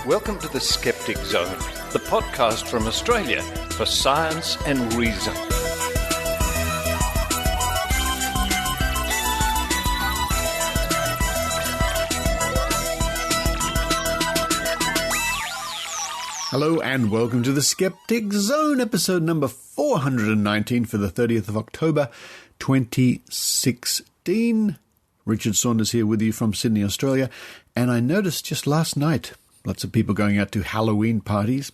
Welcome to the Skeptic Zone, the podcast from Australia for science and reason. Hello and welcome to the Skeptic Zone, episode number 419 for the 30th of October 2016. Richard Saunders here with you from Sydney, Australia. And I noticed just last night, lots of people going out to Halloween parties.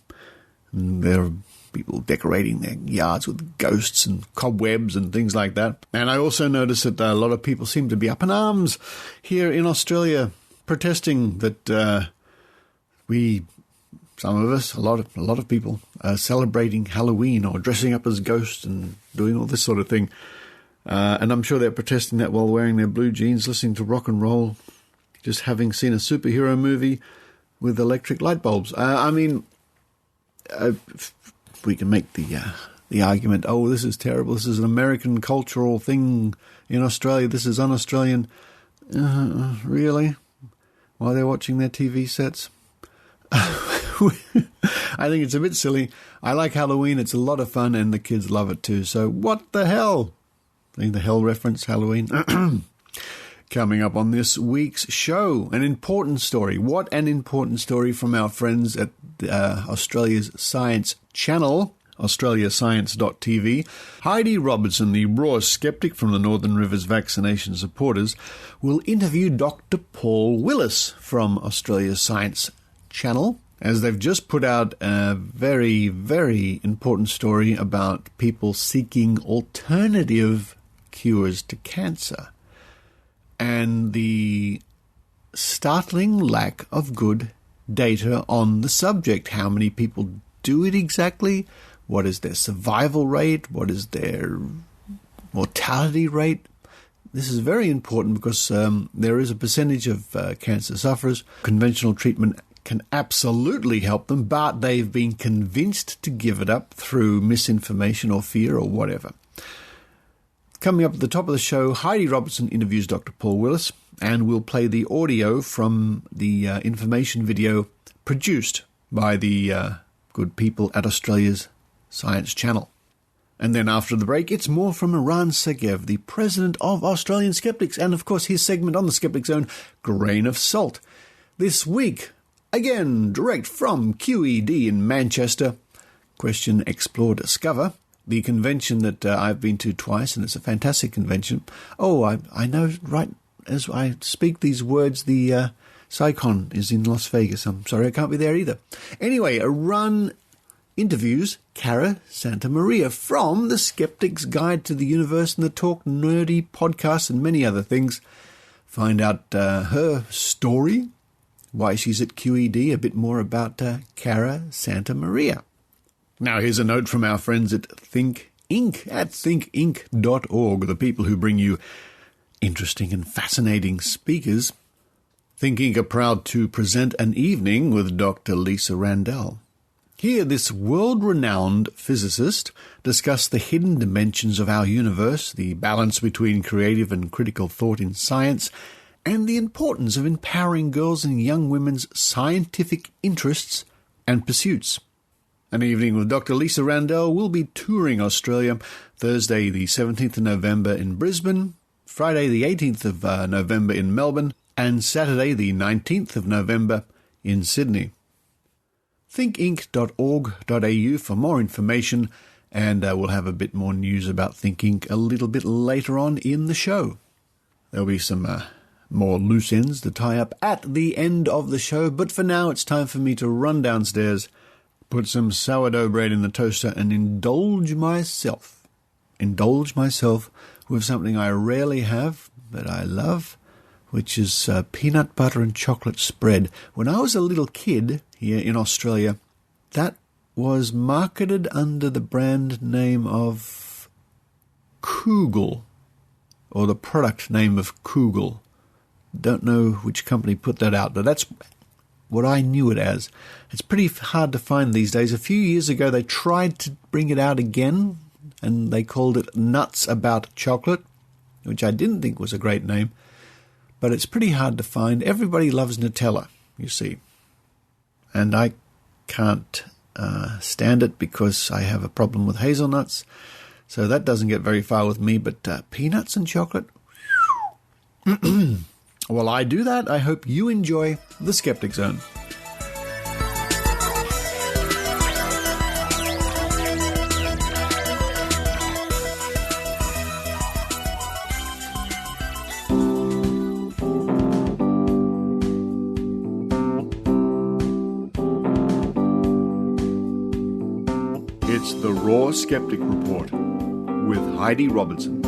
And there are people decorating their yards with ghosts and cobwebs and things like that. And I also noticed that a lot of people seem to be up in arms here in Australia, protesting that some of us, a lot of people, are celebrating Halloween or dressing up as ghosts and doing all this sort of thing. And I'm sure they're protesting that while wearing their blue jeans, listening to rock and roll, just having seen a superhero movie with electric light bulbs. We can make the argument, oh, this is terrible, this is an American cultural thing in Australia, this is un-Australian. Really? While they're watching their TV sets? I think it's a bit silly. I like Halloween, it's a lot of fun, and the kids love it too. So what the hell? I think the hell reference, Halloween. Coming up on this week's show, an important story. What an important story from our friends at Australia's Science Channel, australiascience.tv. Heidi Robertson, the raw skeptic from the Northern Rivers Vaccination Supporters, will interview Dr. Paul Willis from Australia's Science Channel, as they've just put out a very, very important story about people seeking alternative cures to cancer and the startling lack of good data on the subject. How many people do it exactly? What is their survival rate? What is their mortality rate? This is very important because there is a percentage of cancer sufferers. Conventional treatment can absolutely help them, but they've been convinced to give it up through misinformation or fear or whatever. Coming up at the top of the show, Heidi Robertson interviews Dr. Paul Willis, and we'll play the audio from the information video produced by the good people at Australia's Science Channel. And then after the break, it's more from Eran Segev, the president of Australian Skeptics, and of course his segment on the Skeptic Zone, Grain of Salt. This week, again, direct from QED in Manchester, Question, Explore, Discover, the convention that I've been to twice, and it's a fantastic convention. Oh, I know right as I speak these words, the SciCon is in Las Vegas. I'm sorry I can't be there either. Anyway, Eran interviews Cara Santa Maria from The Skeptic's Guide to the Universe and the Talk Nerdy podcast and many other things. Find out her story, why she's at QED, a bit more about Cara Santa Maria. Now here's a note from our friends at Think Inc. at thinkinc.org, the people who bring you interesting and fascinating speakers. Think Inc. are proud to present an evening with Dr. Lisa Randall. Here, this world-renowned physicist discussed the hidden dimensions of our universe, the balance between creative and critical thought in science, and the importance of empowering girls and young women's scientific interests and pursuits. An evening with Dr. Lisa Randall will be touring Australia Thursday the 17th of November in Brisbane, Friday the 18th of November in Melbourne, and Saturday the 19th of November in Sydney. thinkinc.org.au for more information, and we'll have a bit more news about Think Inc. a little bit later on in the show. There'll be some more loose ends to tie up at the end of the show, but for now it's time for me to run downstairs, put some sourdough bread in the toaster, and indulge myself with something I rarely have, but I love, which is peanut butter and chocolate spread. When I was a little kid here in Australia, that was marketed under the brand name of Kugel, or the product name of Kugel. Don't know which company put that out, but that's what I knew it as. It's pretty hard to find these days. A few years ago, they tried to bring it out again, and they called it Nuts About Chocolate, which I didn't think was a great name, but it's pretty hard to find. Everybody loves Nutella, you see. and I can't stand it because I have a problem with hazelnuts. So that doesn't get very far with me, but peanuts and chocolate? While I do that, I hope you enjoy The Skeptic Zone. It's the Raw Skeptic Report with Heidi Robertson.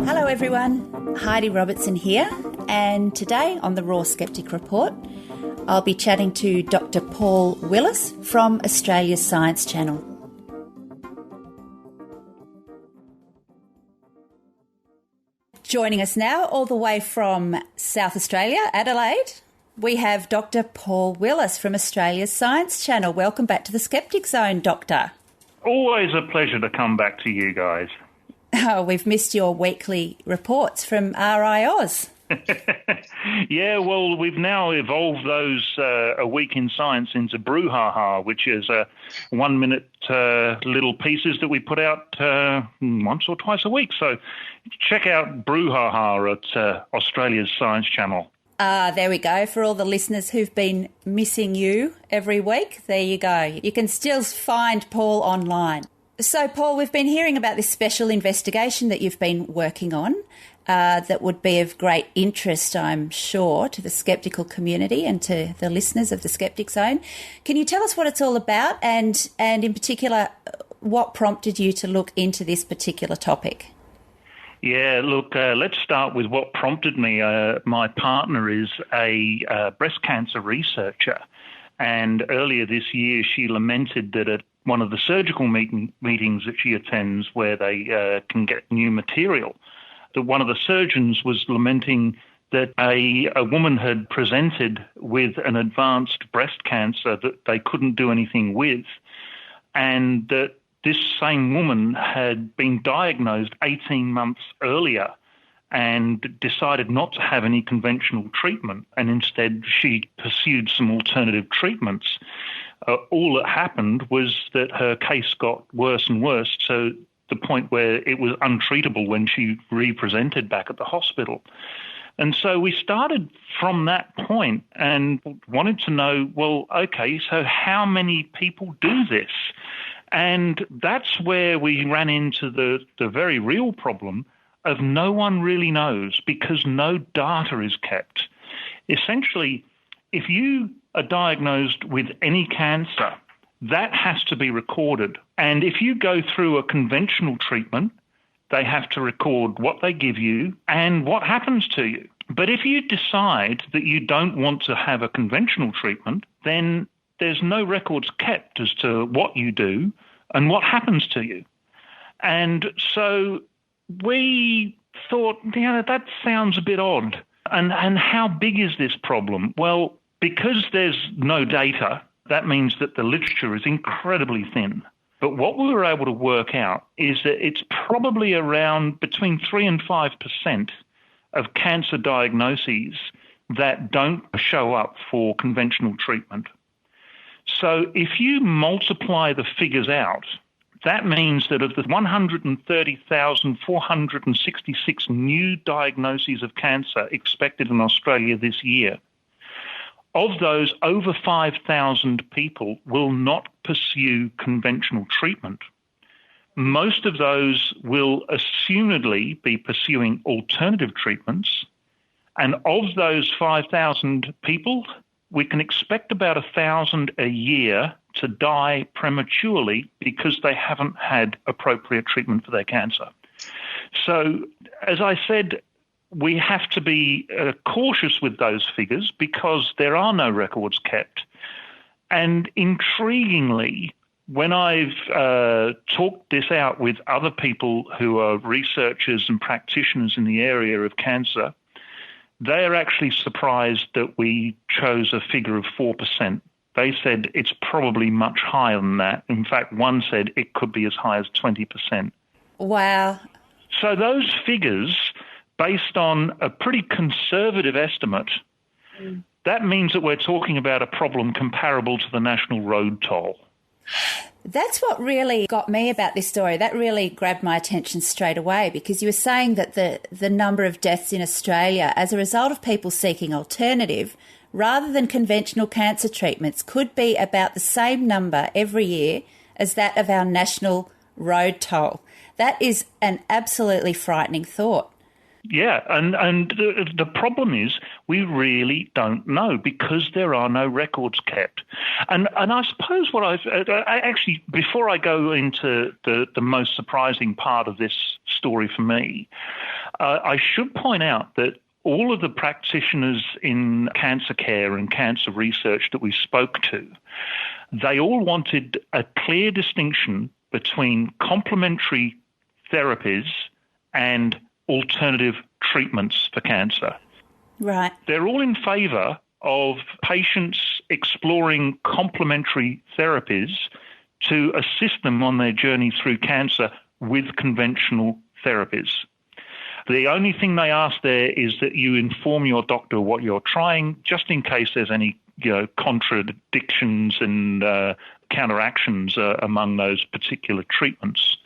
Hello everyone, Heidi Robertson here, and today on the Raw Skeptic Report I'll be chatting to Dr. Paul Willis from Australia's Science Channel. Joining us now all the way from South Australia, Adelaide, we have Dr. Paul Willis from Australia's Science Channel. Welcome back to the Skeptic Zone, Doctor. Always a pleasure to come back to you guys. Oh, we've missed your weekly reports from RI Oz. Yeah, well, we've now evolved those A Week in Science into Brouhaha, which is 1 minute little pieces that we put out once or twice a week. So check out Brouhaha at Australia's Science Channel. There we go. For all the listeners who've been missing you every week, there you go. You can still find Paul online. So, Paul, we've been hearing about this special investigation that you've been working on that would be of great interest, I'm sure, to the skeptical community and to the listeners of the Skeptic Zone. Can you tell us what it's all about and in particular, what prompted you to look into this particular topic? Yeah, look, let's start with what prompted me. My partner is a breast cancer researcher, and earlier this year she lamented that at one of the surgical meetings that she attends where they can get new material, that one of the surgeons was lamenting that a woman had presented with an advanced breast cancer that they couldn't do anything with, and that this same woman had been diagnosed 18 months earlier and decided not to have any conventional treatment, and instead she pursued some alternative treatments. All that happened was that her case got worse and worse to the point where it was untreatable when she re-presented back at the hospital. And so we started from that point and wanted to know, well, okay, so how many people do this? And that's where we ran into the very real problem of no one really knows because no data is kept. Essentially, if you are diagnosed with any cancer, that has to be recorded. And if you go through a conventional treatment, they have to record what they give you and what happens to you. But if you decide that you don't want to have a conventional treatment, then there's no records kept as to what you do and what happens to you. And so we thought, that sounds a bit odd. And how big is this problem? Well, because there's no data, that means that the literature is incredibly thin. But what we were able to work out is that it's probably around between 3 and 5% of cancer diagnoses that don't show up for conventional treatment. So if you multiply the figures out, that means that of the 130,466 new diagnoses of cancer expected in Australia this year, of those, over 5,000 people will not pursue conventional treatment. Most of those will assumedly be pursuing alternative treatments. And of those 5,000 people, we can expect about 1,000 a year to die prematurely because they haven't had appropriate treatment for their cancer. So, as I said, we have to be cautious with those figures because there are no records kept. And intriguingly, when I've talked this out with other people who are researchers and practitioners in the area of cancer, they are actually surprised that we chose a figure of 4%. They said it's probably much higher than that. In fact, one said it could be as high as 20%. Wow. So those figures based on a pretty conservative estimate, that means that we're talking about a problem comparable to the national road toll. That's what really got me about this story. That really grabbed my attention straight away, because you were saying that the number of deaths in Australia as a result of people seeking alternative rather than conventional cancer treatments could be about the same number every year as that of our national road toll. That is an absolutely frightening thought. Yeah, and the problem is we really don't know because there are no records kept. And I suppose what actually, before I go into the most surprising part of this story for me, I should point out that all of the practitioners in cancer care and cancer research that we spoke to, they all wanted a clear distinction between complementary therapies and alternative treatments for cancer. Right. They're all in favour of patients exploring complementary therapies to assist them on their journey through cancer with conventional therapies. The only thing they ask there is that you inform your doctor what you're trying, just in case there's any contradictions and counteractions among those particular treatments.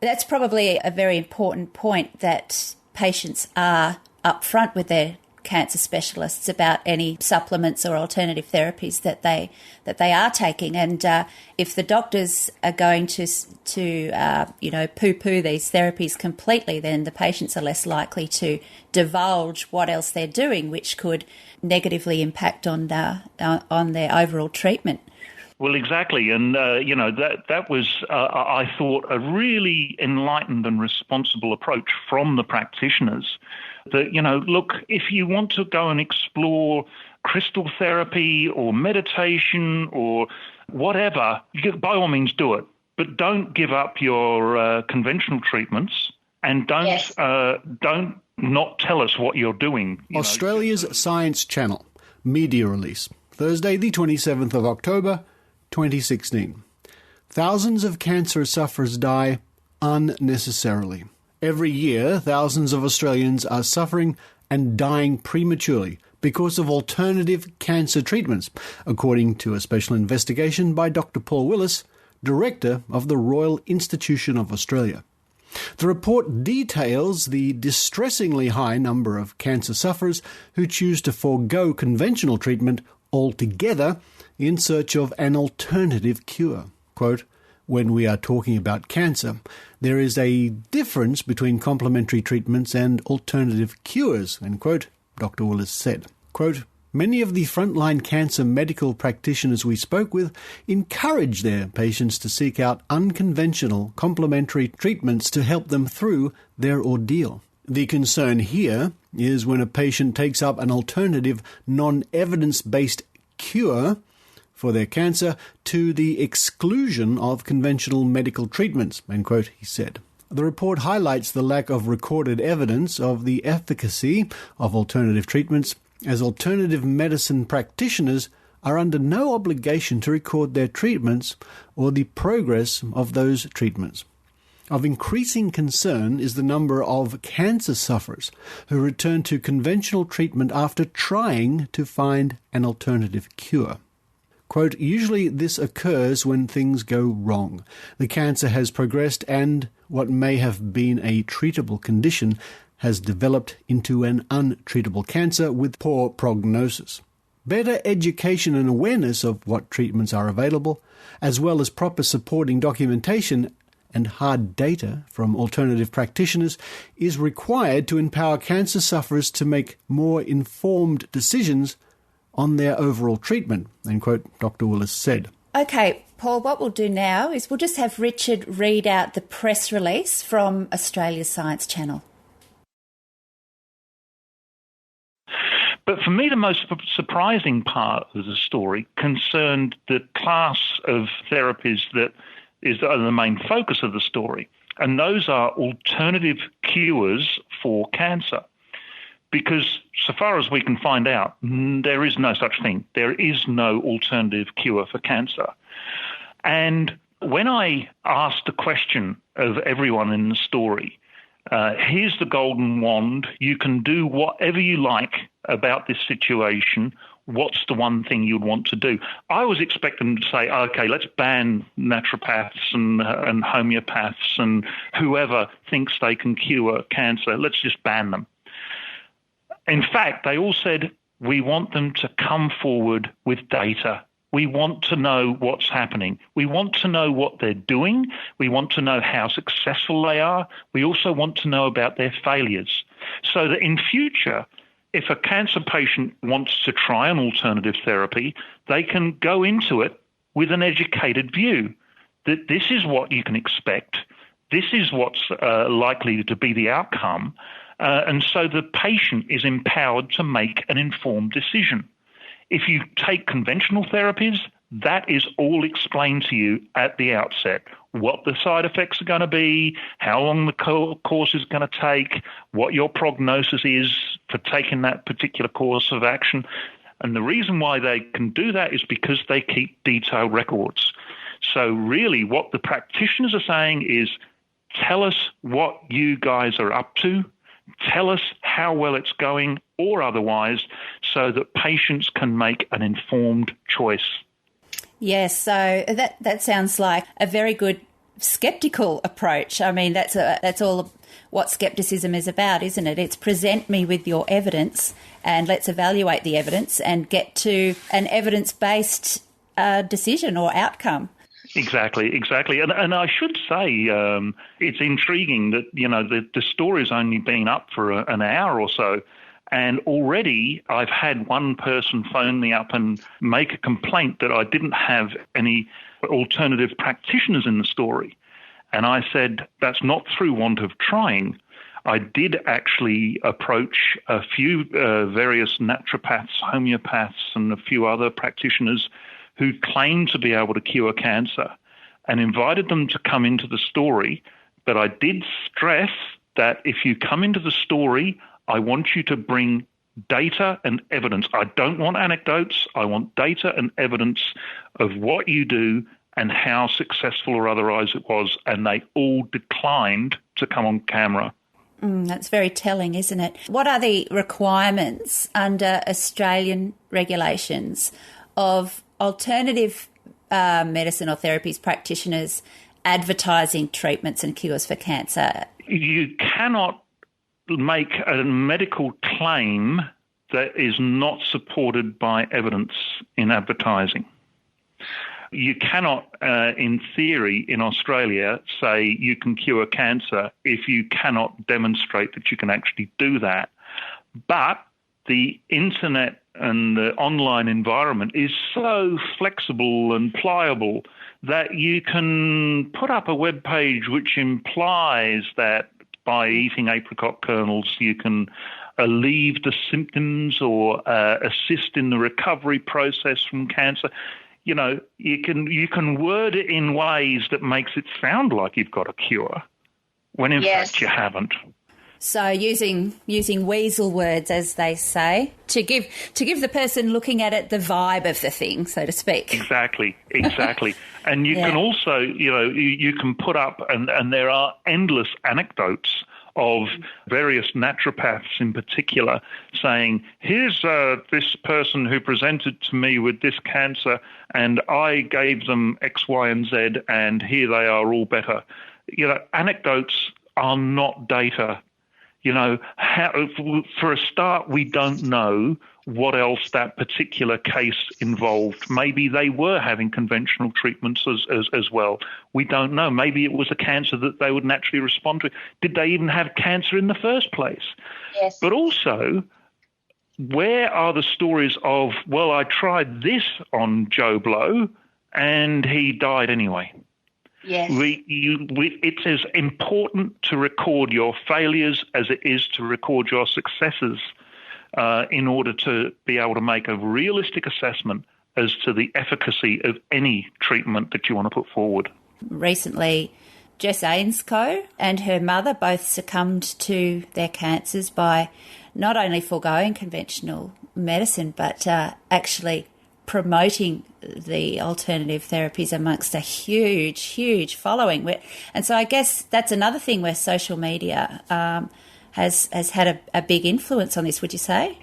That's probably a very important point, that patients are upfront with their cancer specialists about any supplements or alternative therapies that they are taking. And if the doctors are going to poo-poo these therapies completely, then the patients are less likely to divulge what else they're doing, which could negatively impact on their overall treatment. Well, exactly. And, that was, I thought, a really enlightened and responsible approach from the practitioners that, look, if you want to go and explore crystal therapy or meditation or whatever, by all means do it. But don't give up your conventional treatments, and don't not tell us what you're doing. Australia's Science Channel, media release, Thursday the 27th of October, 2016. Thousands of cancer sufferers die unnecessarily. Every year, thousands of Australians are suffering and dying prematurely because of alternative cancer treatments, according to a special investigation by Dr. Paul Willis, Director of the Royal Institution of Australia. The report details the distressingly high number of cancer sufferers who choose to forego conventional treatment altogether in search of an alternative cure. Quote, "When we are talking about cancer, there is a difference between complementary treatments and alternative cures," end quote, Dr. Willis said. Quote, "Many of the frontline cancer medical practitioners we spoke with encourage their patients to seek out unconventional complementary treatments to help them through their ordeal. The concern here is when a patient takes up an alternative, non-evidence-based cure for their cancer to the exclusion of conventional medical treatments," end quote, he said. The report highlights the lack of recorded evidence of the efficacy of alternative treatments, as alternative medicine practitioners are under no obligation to record their treatments or the progress of those treatments. Of increasing concern is the number of cancer sufferers who return to conventional treatment after trying to find an alternative cure. Quote, "Usually this occurs when things go wrong. The cancer has progressed and what may have been a treatable condition has developed into an untreatable cancer with poor prognosis. Better education and awareness of what treatments are available, as well as proper supporting documentation and hard data from alternative practitioners, is required to empower cancer sufferers to make more informed decisions on their overall treatment," end quote, Dr. Willis said. Okay, Paul, what we'll do now is we'll just have Richard read out the press release from Australia's Science Channel. But for me, the most surprising part of the story concerned the class of therapies that is the main focus of the story, and those are alternative cures for cancer. Because so far as we can find out, there is no such thing. There is no alternative cure for cancer. And when I asked the question of everyone in the story, Here's the golden wand. You can do whatever you like about this situation. What's the one thing you'd want to do? I was expecting them to say, okay, let's ban naturopaths and homeopaths and whoever thinks they can cure cancer. Let's just ban them. In fact, they all said, we want them to come forward with data. We want to know what's happening. We want to know what they're doing. We want to know how successful they are. We also want to know about their failures, so that in future, if a cancer patient wants to try an alternative therapy, they can go into it with an educated view that this is what you can expect. This is what's likely to be the outcome. And so the patient is empowered to make an informed decision. If you take conventional therapies, that is all explained to you at the outset. What the side effects are going to be, how long the course is going to take, what your prognosis is for taking that particular course of action. And the reason why they can do that is because they keep detailed records. So really what the practitioners are saying is, tell us what you guys are up to, tell us how well it's going or otherwise, so that patients can make an informed choice. Yes, so that sounds like a very good skeptical approach. I mean, that's all what skepticism is about, isn't it? It's present me with your evidence and let's evaluate the evidence and get to an evidence-based decision or outcome. Exactly. And I should say it's intriguing that, the story's only been up for an hour or so, and already I've had one person phone me up and make a complaint that I didn't have any alternative practitioners in the story. And I said, that's not through want of trying. I did actually approach a few various naturopaths, homeopaths, and a few other practitioners who claimed to be able to cure cancer and invited them to come into the story. But I did stress that if you come into the story, I want you to bring data and evidence. I don't want anecdotes. I want data and evidence of what you do and how successful or otherwise it was. And they all declined to come on camera. That's very telling, isn't it? What are the requirements under Australian regulations of alternative medicine or therapies practitioners advertising treatments and cures for cancer? You cannot make a medical claim that is not supported by evidence in advertising. You cannot, in theory, in Australia, say you can cure cancer if you cannot demonstrate that you can actually do that. But the internet and the online environment is so flexible and pliable that you can put up a web page which implies that by eating apricot kernels you can alleviate the symptoms or assist in the recovery process from cancer. You can word it in ways that makes it sound like you've got a cure, when in fact you haven't. So using weasel words, as they say, to give the person looking at it the vibe of the thing, so to speak. Exactly. And you can also, you can put up, and there are endless anecdotes of various naturopaths in particular saying, here's this person who presented to me with this cancer and I gave them X, Y, and Z and here they are all better. Anecdotes are not data. For a start, we don't know what else that particular case involved. Maybe they were having conventional treatments as well. We don't know. Maybe it was a cancer that they would naturally respond to. Did they even have cancer in the first place? Yes. But also, where are the stories of, well, I tried this on Joe Blow and he died anyway? Yes. It's as important to record your failures as it is to record your successes in order to be able to make a realistic assessment as to the efficacy of any treatment that you want to put forward. Recently, Jess Ainscough and her mother both succumbed to their cancers by not only foregoing conventional medicine but actually promoting the alternative therapies amongst a huge, huge following. And so I guess that's another thing where social media has had a big influence on this, would you say?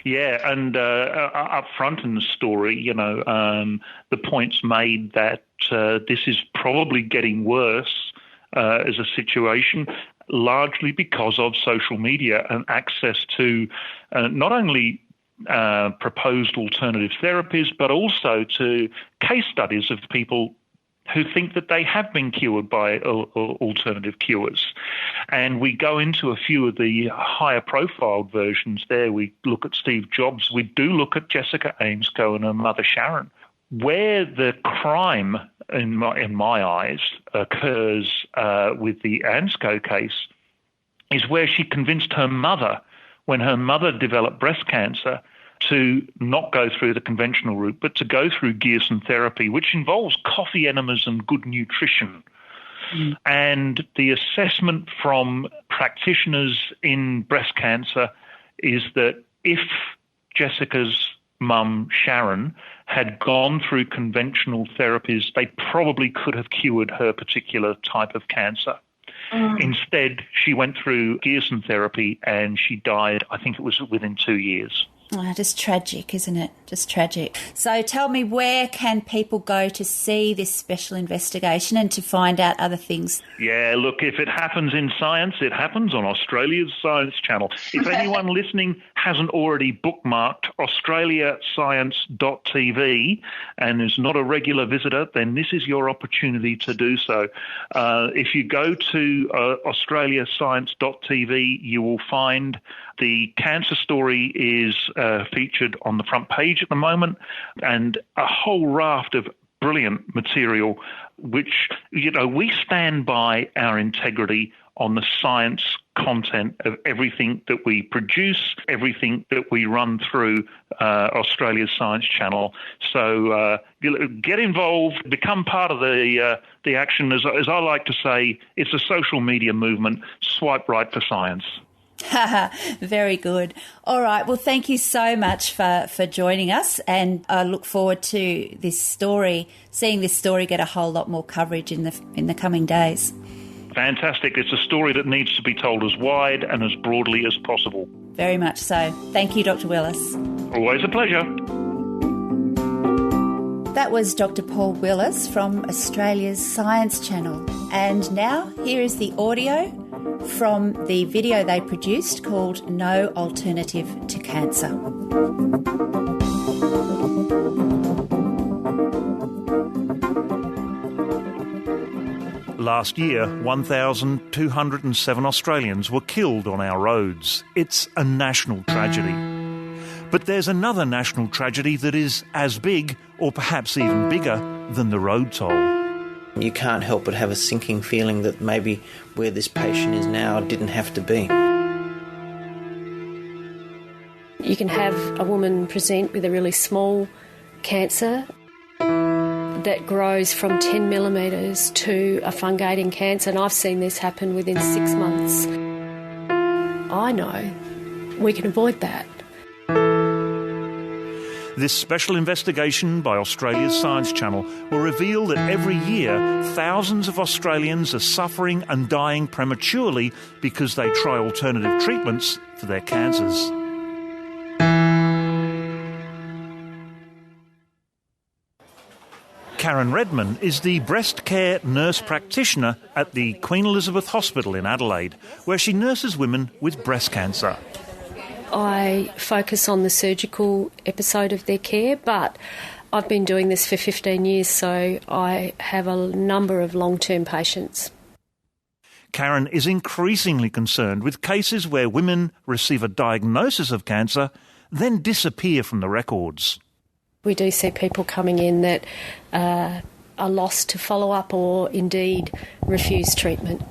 Yeah, and up front in the story, the point's made that this is probably getting worse as a situation, largely because of social media and access to not only proposed alternative therapies, but also to case studies of people who think that they have been cured by alternative cures. And we go into a few of the higher profile versions there. We look at Steve Jobs. We do look at Jessica Amesco and her mother Sharon. Where the crime, in my eyes, occurs with the Amesco case is where she convinced her mother, when her mother developed breast cancer, to not go through the conventional route, but to go through Gearson therapy, which involves coffee enemas and good nutrition. Mm. And the assessment from practitioners in breast cancer is that if Jessica's mum, Sharon, had gone through conventional therapies, they probably could have cured her particular type of cancer. Instead, she went through Gearson therapy and she died, I think it was within 2 years. Oh, just tragic, isn't it? Just tragic. So tell me, where can people go to see this special investigation and to find out other things? Yeah, look, if it happens in science, it happens on Australia's Science Channel. If anyone listening hasn't already bookmarked australiascience.tv and is not a regular visitor, then this is your opportunity to do so. If you go to australiascience.tv, you will find the cancer story is featured on the front page at the moment, and a whole raft of brilliant material, which, we stand by our integrity on the science content of everything that we produce, everything that we run through Australia's Science Channel. So get involved, become part of the action. As I like to say, it's a social media movement. Swipe right for science. Very good. All right. Well, thank you so much for joining us, and I look forward to seeing this story get a whole lot more coverage in the coming days. Fantastic. It's a story that needs to be told as wide and as broadly as possible. Very much so. Thank you, Dr. Willis. Always a pleasure. That was Dr. Paul Willis from Australia's Science Channel. And now here is the audio from the video they produced called No Alternative to Cancer. Last year, 1,207 Australians were killed on our roads. It's a national tragedy. But there's another national tragedy that is as big, or perhaps even bigger, than the road toll. You can't help but have a sinking feeling that maybe where this patient is now didn't have to be. You can have a woman present with a really small cancer that grows from 10 millimetres to a fungating cancer, and I've seen this happen within 6 months. I know we can avoid that. This special investigation by Australia's Science Channel will reveal that every year thousands of Australians are suffering and dying prematurely because they try alternative treatments for their cancers. Karen Redman is the breast care nurse practitioner at the Queen Elizabeth Hospital in Adelaide, where she nurses women with breast cancer. I focus on the surgical episode of their care, but I've been doing this for 15 years, so I have a number of long-term patients. Karen is increasingly concerned with cases where women receive a diagnosis of cancer, then disappear from the records. We do see people coming in that are lost to follow-up or indeed refuse treatment.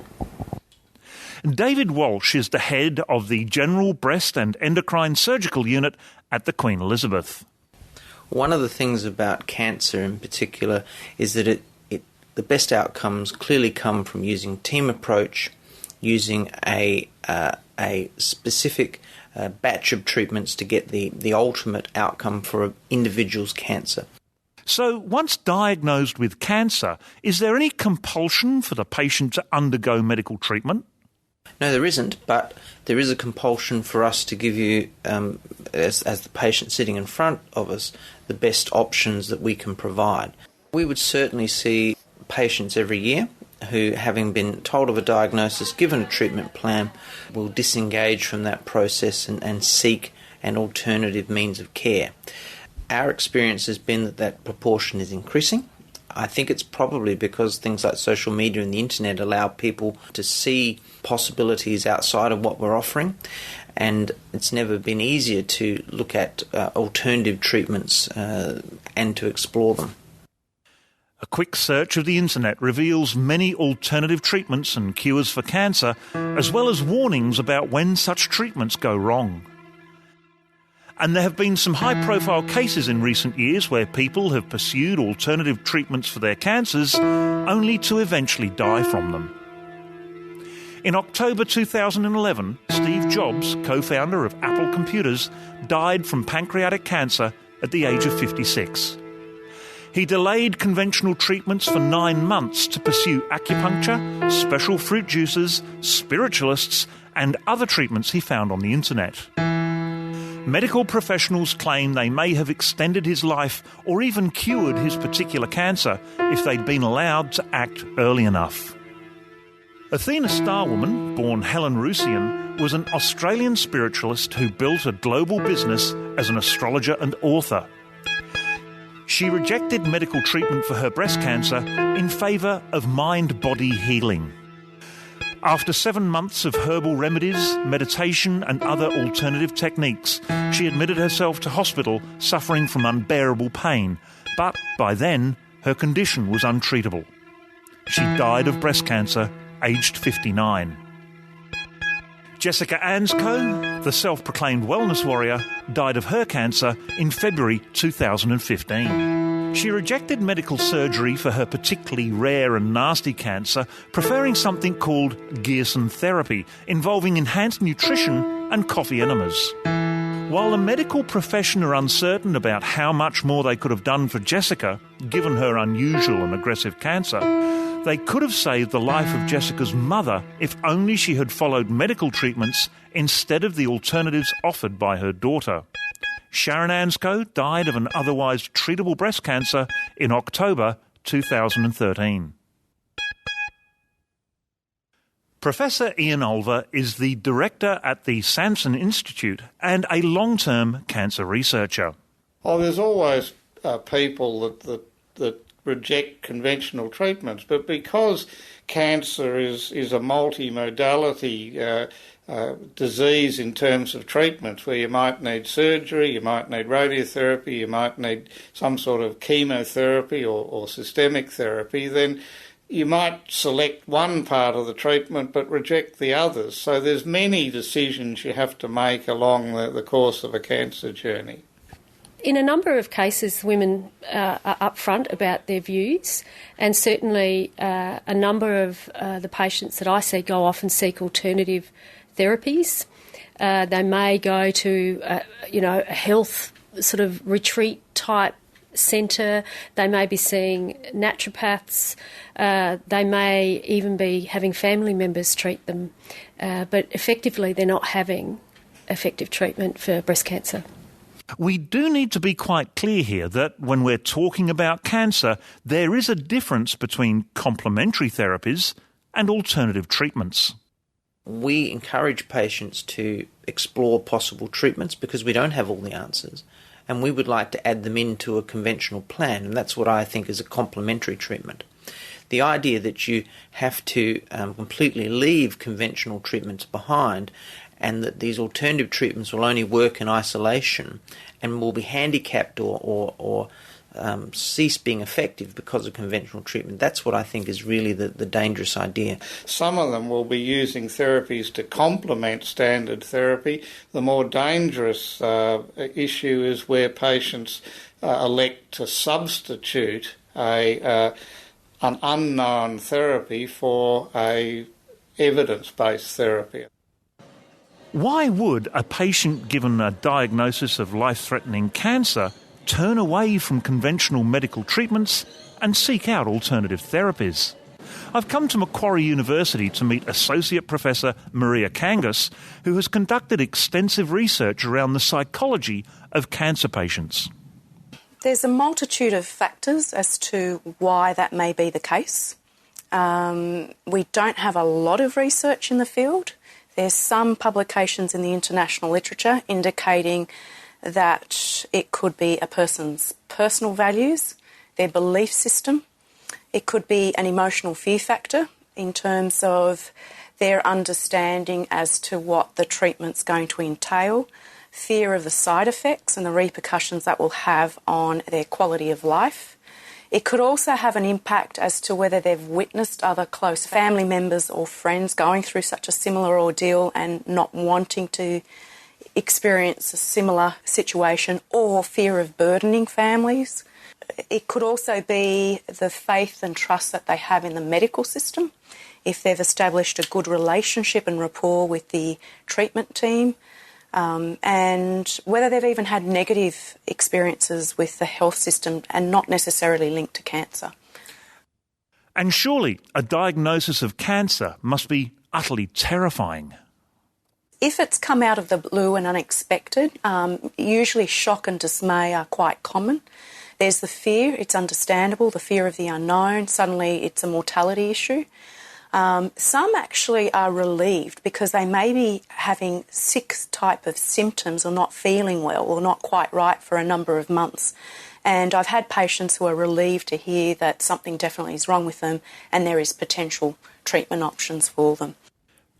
David Walsh is the head of the General Breast and Endocrine Surgical Unit at the Queen Elizabeth. One of the things about cancer in particular is that the best outcomes clearly come from using team approach, using a specific batch of treatments to get the ultimate outcome for an individual's cancer. So, once diagnosed with cancer, is there any compulsion for the patient to undergo medical treatment? No, there isn't, but there is a compulsion for us to give you, as the patient sitting in front of us, the best options that we can provide. We would certainly see patients every year who, having been told of a diagnosis, given a treatment plan, will disengage from that process and seek an alternative means of care. Our experience has been that proportion is increasing. I think it's probably because things like social media and the internet allow people to see possibilities outside of what we're offering, and it's never been easier to look at alternative treatments and to explore them. A quick search of the internet reveals many alternative treatments and cures for cancer, as well as warnings about when such treatments go wrong. And there have been some high-profile cases in recent years where people have pursued alternative treatments for their cancers only to eventually die from them. In October 2011, Steve Jobs, co-founder of Apple Computers, died from pancreatic cancer at the age of 56. He delayed conventional treatments for 9 months to pursue acupuncture, special fruit juices, spiritualists, and other treatments he found on the internet. Medical professionals claim they may have extended his life or even cured his particular cancer if they'd been allowed to act early enough. Athena Starwoman, born Helen Roosian, was an Australian spiritualist who built a global business as an astrologer and author. She rejected medical treatment for her breast cancer in favour of mind-body healing. After 7 months of herbal remedies, meditation and other alternative techniques, she admitted herself to hospital suffering from unbearable pain, but by then her condition was untreatable. She died of breast cancer, aged 59. Jessica Anscough, the self-proclaimed wellness warrior, died of her cancer in February 2015. She rejected medical surgery for her particularly rare and nasty cancer, preferring something called Gearson therapy, involving enhanced nutrition and coffee enemas. While the medical profession are uncertain about how much more they could have done for Jessica, given her unusual and aggressive cancer, they could have saved the life of Jessica's mother if only she had followed medical treatments instead of the alternatives offered by her daughter. Sharon Anscough died of an otherwise treatable breast cancer in October 2013. Professor Ian Olver is the director at the Samson Institute and a long-term cancer researcher. Oh, there's always people that reject conventional treatments, but because cancer is a multimodality disease in terms of treatments, where you might need surgery, you might need radiotherapy, you might need some sort of chemotherapy or systemic therapy, then you might select one part of the treatment but reject the others. So there's many decisions you have to make along the course of a cancer journey. In a number of cases, women are upfront about their views, and certainly a number of the patients that I see go off and seek alternative therapies. They may go to a health sort of retreat type centre. They may be seeing naturopaths. They may even be having family members treat them. But effectively, they're not having effective treatment for breast cancer. We do need to be quite clear here that when we're talking about cancer, there is a difference between complementary therapies and alternative treatments. We encourage patients to explore possible treatments because we don't have all the answers, and we would like to add them into a conventional plan, and that's what I think is a complementary treatment. The idea that you have to completely leave conventional treatments behind and that these alternative treatments will only work in isolation and will be handicapped or cease being effective because of conventional treatment. That's what I think is really the dangerous idea. Some of them will be using therapies to complement standard therapy. The more dangerous issue is where patients elect to substitute an unknown therapy for a evidence-based therapy. Why would a patient given a diagnosis of life-threatening cancer turn away from conventional medical treatments and seek out alternative therapies? I've come to Macquarie University to meet Associate Professor Maria Kangas, who has conducted extensive research around the psychology of cancer patients. There's a multitude of factors as to why that may be the case. We don't have a lot of research in the field. There's some publications in the international literature indicating that it could be a person's personal values, their belief system. It could be an emotional fear factor in terms of their understanding as to what the treatment's going to entail, fear of the side effects and the repercussions that will have on their quality of life. It could also have an impact as to whether they've witnessed other close family members or friends going through such a similar ordeal and not wanting to experience a similar situation, or fear of burdening families. It could also be the faith and trust that they have in the medical system, if they've established a good relationship and rapport with the treatment team, and whether they've even had negative experiences with the health system and not necessarily linked to cancer. And surely a diagnosis of cancer must be utterly terrifying. If it's come out of the blue and unexpected, usually shock and dismay are quite common. There's the fear, it's understandable, the fear of the unknown. Suddenly it's a mortality issue. Some actually are relieved because they may be having sick type of symptoms or not feeling well or not quite right for a number of months. And I've had patients who are relieved to hear that something definitely is wrong with them and there is potential treatment options for them.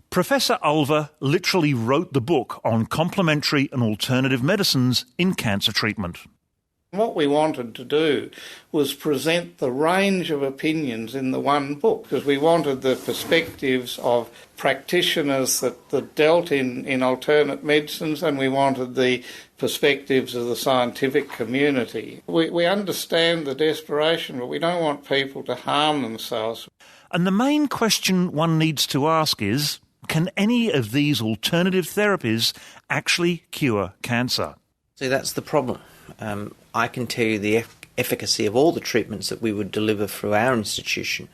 Professor Ulver literally wrote the book on complementary and alternative medicines in cancer treatment. What we wanted to do was present the range of opinions in the one book, because we wanted the perspectives of practitioners that dealt in alternate medicines, and we wanted the perspectives of the scientific community. We understand the desperation, but we don't want people to harm themselves. And the main question one needs to ask is, can any of these alternative therapies actually cure cancer? See, that's the problem. I can tell you the efficacy of all the treatments that we would deliver through our institution,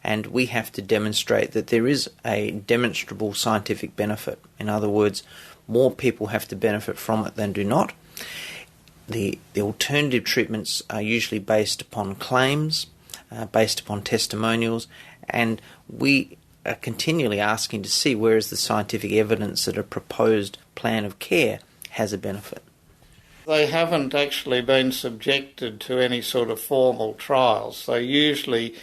and we have to demonstrate that there is a demonstrable scientific benefit. In other words, more people have to benefit from it than do not. The alternative treatments are usually based upon claims, based upon testimonials, and we are continually asking to see where is the scientific evidence that a proposed plan of care has a benefit. They haven't actually been subjected to any sort of formal trials. So usually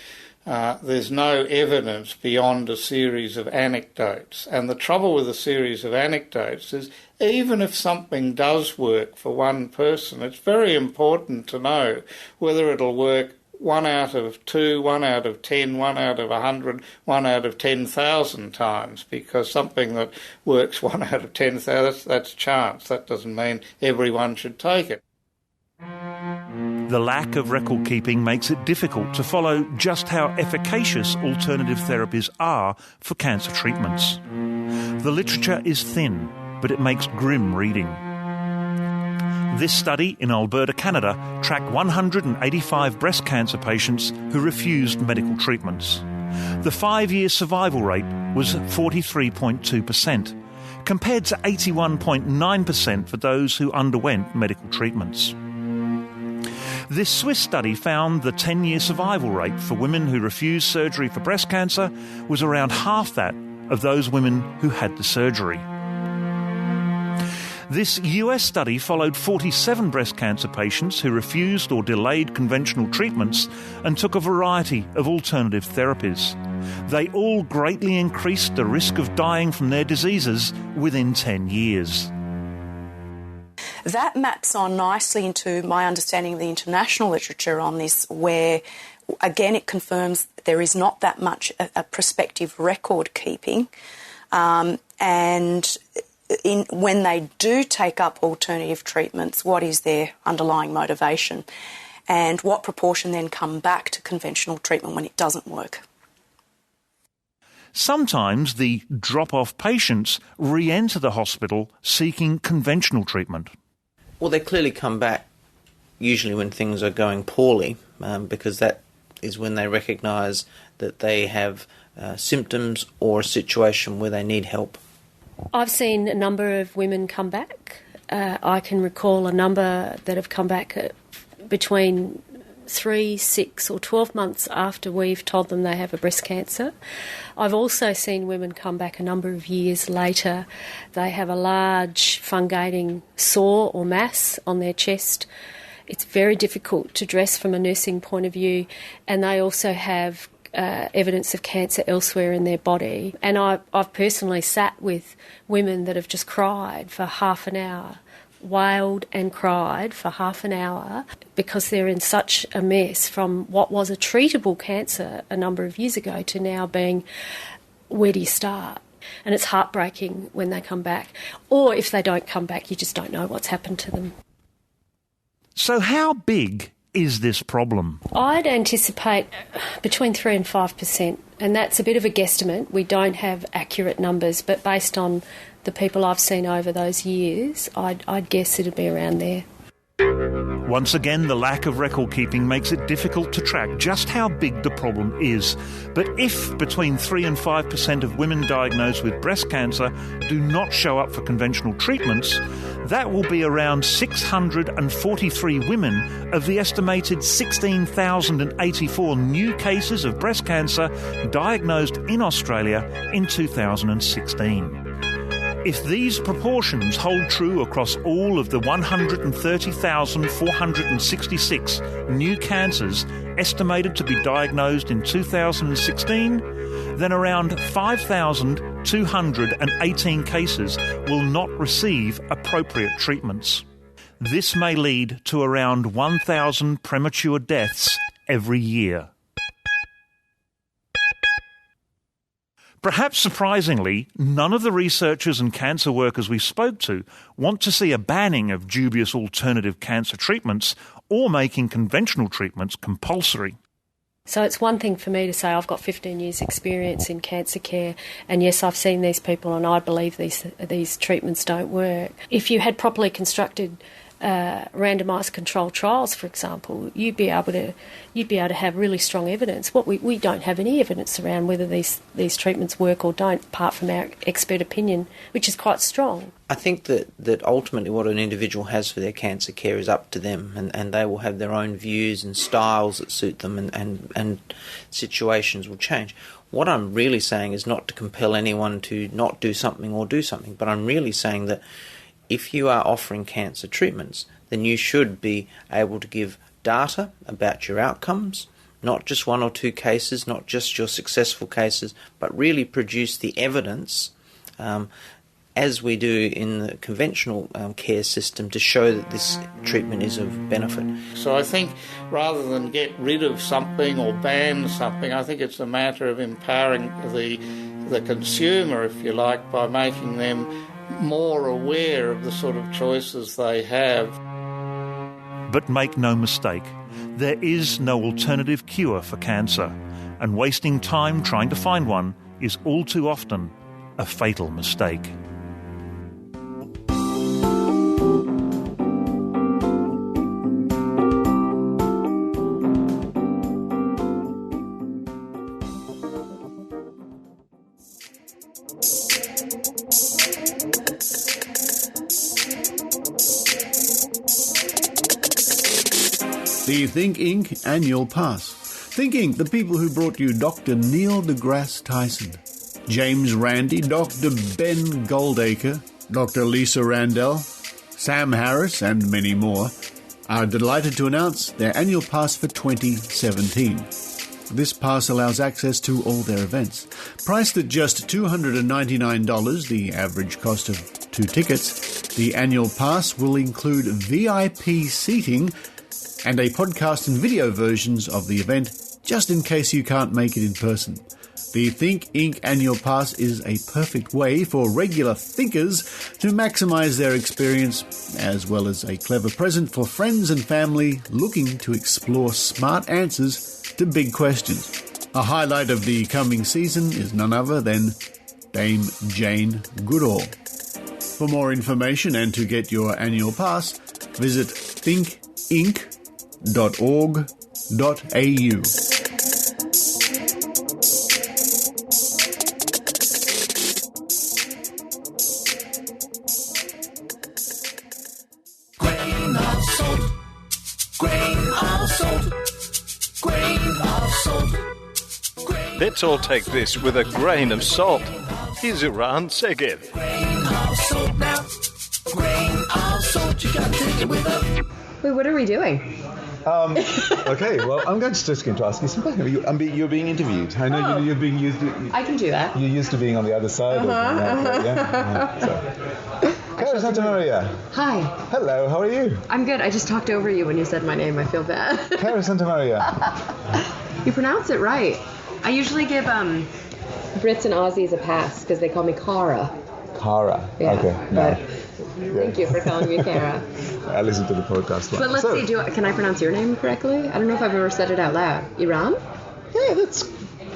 there's no evidence beyond a series of anecdotes. And the trouble with a series of anecdotes is even if something does work for one person, it's very important to know whether it'll work 1 out of 2, 1 out of 10, 1 out of 100, 1 out of 10,000 times, because something that works 1 out of 10,000, that's chance. That doesn't mean everyone should take it. The lack of record keeping makes it difficult to follow just how efficacious alternative therapies are for cancer treatments. The literature is thin, but it makes grim reading. This study in Alberta, Canada, tracked 185 breast cancer patients who refused medical treatments. The 5-year survival rate was 43.2%, compared to 81.9% for those who underwent medical treatments. This Swiss study found the 10-year survival rate for women who refused surgery for breast cancer was around half that of those women who had the surgery. This US study followed 47 breast cancer patients who refused or delayed conventional treatments and took a variety of alternative therapies. They all greatly increased the risk of dying from their diseases within 10 years. That maps on nicely into my understanding of the international literature on this, where, again, it confirms there is not that much a prospective record keeping, and when they do take up alternative treatments, what is their underlying motivation, and what proportion then come back to conventional treatment when it doesn't work. Sometimes the drop-off patients re-enter the hospital seeking conventional treatment. Well, they clearly come back usually when things are going poorly, because that is when they recognise that they have symptoms or a situation where they need help. I've seen a number of women come back. I can recall a number that have come back between 3, 6 or 12 months after we've told them they have a breast cancer. I've also seen women come back a number of years later. They have a large fungating sore or mass on their chest. It's very difficult to dress from a nursing point of view, and they also have evidence of cancer elsewhere in their body. And I've personally sat with women that have just cried for half an hour, wailed and cried for half an hour because they're in such a mess from what was a treatable cancer a number of years ago to now being, where do you start? And it's heartbreaking when they come back. Or if they don't come back, you just don't know what's happened to them. So how big is this problem? I'd anticipate between 3 and 5%, and that's a bit of a guesstimate. We don't have accurate numbers, but based on the people I've seen over those years, I'd guess it'd be around there. Once again, the lack of record keeping makes it difficult to track just how big the problem is. But if between 3 and 5% of women diagnosed with breast cancer do not show up for conventional treatments, that will be around 643 women of the estimated 16,084 new cases of breast cancer diagnosed in Australia in 2016. If these proportions hold true across all of the 130,466 new cancers estimated to be diagnosed in 2016, then around 5,218 cases will not receive appropriate treatments. This may lead to around 1,000 premature deaths every year. Perhaps surprisingly, none of the researchers and cancer workers we spoke to want to see a banning of dubious alternative cancer treatments or making conventional treatments compulsory. So it's one thing for me to say I've got 15 years' experience in cancer care, and yes, I've seen these people and I believe these treatments don't work. If you had properly constructed randomised controlled trials, for example, you'd be able to have really strong evidence. What we don't have any evidence around whether these treatments work or don't, apart from our expert opinion, which is quite strong. I think that ultimately what an individual has for their cancer care is up to them, and they will have their own views and styles that suit them, and situations will change. What I'm really saying is not to compel anyone to not do something or do something, but I'm really saying that if you are offering cancer treatments, then you should be able to give data about your outcomes, not just 1 or 2 cases, not just your successful cases, but really produce the evidence, as we do in the conventional care system, to show that this treatment is of benefit. So I think rather than get rid of something or ban something, I think it's a matter of empowering the consumer, if you like, by making them more aware of the sort of choices they have. But make no mistake, there is no alternative cure for cancer, and wasting time trying to find one is all too often a fatal mistake. The Think Inc. Annual Pass. Think Inc., the people who brought you Dr. Neil deGrasse Tyson, James Randi, Dr. Ben Goldacre, Dr. Lisa Randell, Sam Harris, and many more, are delighted to announce their annual pass for 2017. This pass allows access to all their events. Priced at just $299, the average cost of 2 tickets, the annual pass will include VIP seating and a podcast and video versions of the event, just in case you can't make it in person. The Think Inc. Annual Pass is a perfect way for regular thinkers to maximise their experience, as well as a clever present for friends and family looking to explore smart answers to big questions. A highlight of the coming season is none other than Dame Jane Goodall. For more information and to get your annual pass, visit thinkinc.org.au. Grain of salt, grain of salt, grain of salt. Let's all take this with a grain of salt. Here's Iran Segev. Grain of salt now, grain of salt, you gotta take it with a... Wait, what are we doing? Okay, well, I'm just going to ask you some questions. You're being interviewed. I know you're being used to... I can do that. You're used to being on the other side of Cara Santa Maria. Hi. Hello, how are you? I'm good. I just talked over you when you said my name. I feel bad. Cara Santa Maria. You pronounce it right. I usually give Brits and Aussies a pass because they call me Cara. Cara. Yeah, okay. No. Thank you for calling me Cara. I listened to the podcast. But let's see, can I pronounce your name correctly? I don't know if I've ever said it out loud. Iran? Yeah, that's...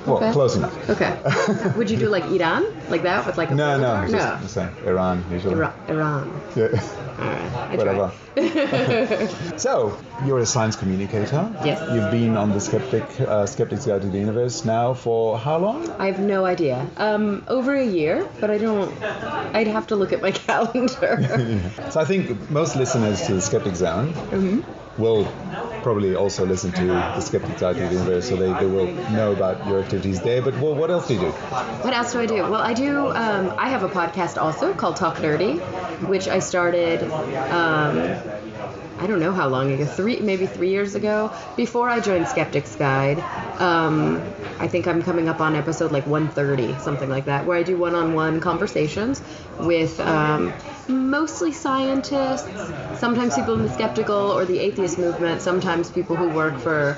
Well, okay. Close enough. Okay. Would you do like Iran? Like that with like a... No, just the same. Iran, usually. Iran. Yeah. Alright, whatever. So, you're a science communicator. Yes. You've been on the Skeptic's Guide to the Universe now for how long? I have no idea. Over a year, but I'd have to look at my calendar. Yeah. So I think most listeners to the Skeptic Zone will probably also listen to the Skeptic's Guide to the Universe, so they will know about your activities there. But what else do you do? What else do I do? Well, I do. I have a podcast also called Talk Nerdy, which I started. I don't know how long ago, maybe 3 years ago, before I joined Skeptic's Guide. I think I'm coming up on episode like 130, something like that, where I do one-on-one conversations with mostly scientists, sometimes people in the skeptical or the atheist movement, sometimes people who work for,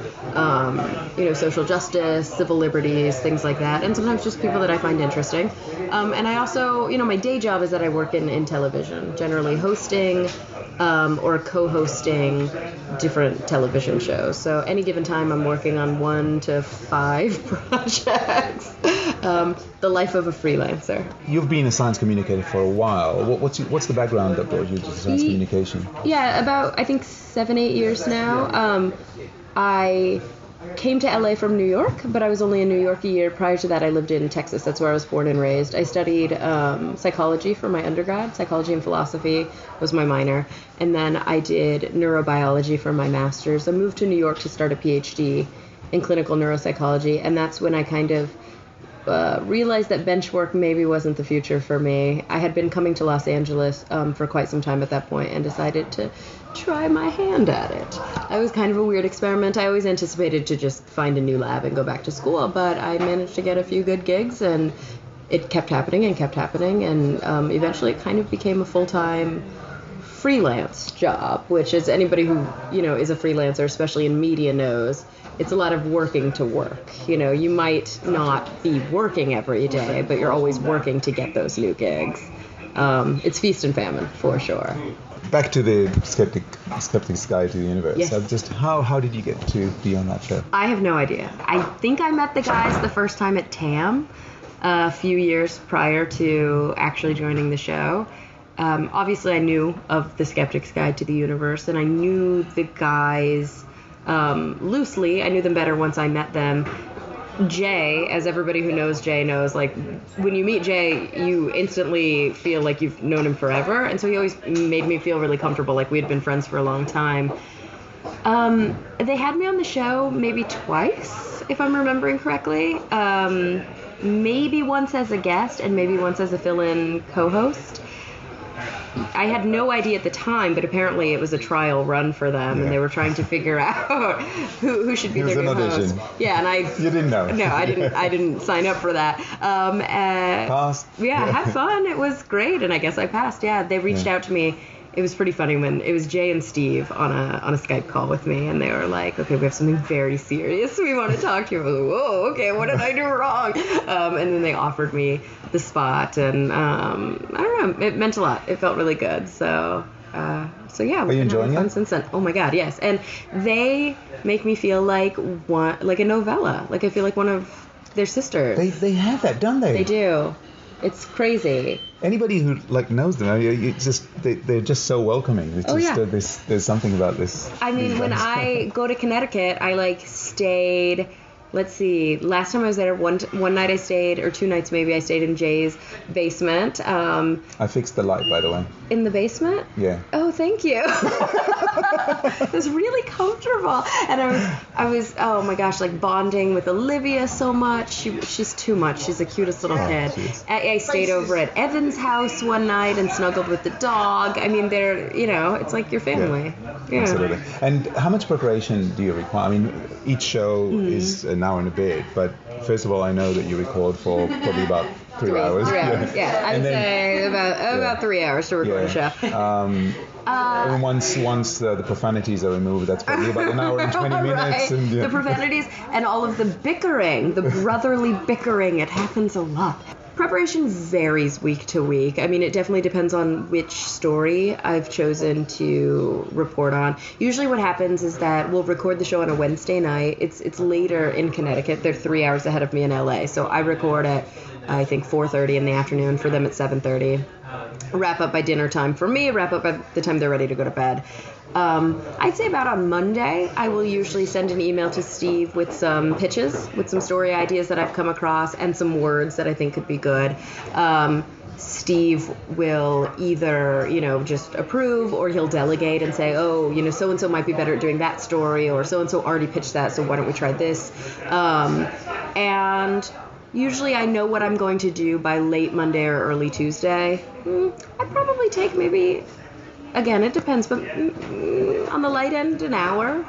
social justice, civil liberties, things like that, and sometimes just people that I find interesting. And I also, my day job is that I work in television, generally hosting or co-hosting different television shows. So any given time I'm working on 1 to 5 projects. The life of a freelancer. You've been a science communicator for a while. What's the background that brought you to science communication? Yeah, about I think 7-8 years now. I came to LA from New York, but I was only in New York a year. Prior to that, I lived in Texas. That's where I was born and raised. I studied psychology for my undergrad. Psychology and philosophy was my minor. And then I did neurobiology for my master's. I moved to New York to start a PhD in clinical neuropsychology, and that's when I kind of realized that bench work maybe wasn't the future for me. I had been coming to Los Angeles for quite some time at that point and decided to try my hand at it. It was kind of a weird experiment. I always anticipated to just find a new lab and go back to school, but I managed to get a few good gigs, and it kept happening, and eventually it kind of became a full-time freelance job, which is anybody who, is a freelancer, especially in media, knows it's a lot of working to work. You might not be working every day, but you're always working to get those new gigs. It's feast and famine, for sure. Back to the Skeptic's Guide to the Universe. Yes. Just how did you get to be on that show? I have no idea. I think I met the guys the first time at TAM a few years prior to actually joining the show. Obviously, I knew of the Skeptic's Guide to the Universe, and I knew the guys loosely. I knew them better once I met them. Jay, as everybody who knows Jay knows, like, when you meet Jay, you instantly feel like you've known him forever, and so he always made me feel really comfortable, like we had been friends for a long time. They had me on the show maybe twice, if I'm remembering correctly. Maybe once as a guest and maybe once as a fill-in co-host. I had no idea at the time, but apparently it was a trial run for them, and they were trying to figure out who should be their new host. Yeah, and you didn't know. No, I didn't sign up for that. Passed. Yeah, had fun. It was great, and I guess I passed. Yeah, they reached out to me. It was pretty funny when it was Jay and Steve on a Skype call with me, and they were like, "Okay, we have something very serious we want to talk to you." I was like, "Whoa, okay, what did I do wrong?" And then they offered me the spot, and I don't know, it meant a lot. It felt really good. So So yeah, are you enjoying fun it? since then. Oh my god, yes. And they make me feel like a novella. Like I feel like one of their sisters. They have that, don't they? They do. It's crazy. Anybody who knows them, I mean, they're just so welcoming. It's there's something about this. I mean, when I go to Connecticut, I stayed. Let's see. Last time I was there, one night I stayed, or 2 nights maybe, I stayed in Jay's basement. I fixed the light, by the way. In the basement? Yeah. Oh, thank you. It was really comfortable, and I was oh my gosh, bonding with Olivia so much. She's too much. She's the cutest little kid. I stayed over at Evan's house one night and snuggled with the dog. I mean, they're it's like your family. Yeah. Absolutely. And how much preparation do you require? I mean, each show is an hour and a bit, but first of all, I know that you record for probably about 3 hours. 3 hours, yeah. I'd say about 3 hours to record a show. And once the profanities are removed, that's probably about an hour and 20 minutes. Right. And, The profanities and all of the bickering, the brotherly bickering, it happens a lot. Preparation varies week to week. I mean, it definitely depends on which story I've chosen to report on. Usually what happens is that we'll record the show on a Wednesday night. It's later in Connecticut. They're 3 hours ahead of me in LA. So I record at, I think, 4:30 in the afternoon, for them at 7:30. Wrap up by dinner time for me, wrap up by the time they're ready to go to bed. I'd say about on Monday, I will usually send an email to Steve with some pitches, with some story ideas that I've come across, and some words that I think could be good. Steve will either, just approve, or he'll delegate and say, oh, so-and-so might be better at doing that story, or so-and-so already pitched that, so why don't we try this? And usually I know what I'm going to do by late Monday or early Tuesday. I'd probably take maybe, again, it depends, but on the light end, an hour.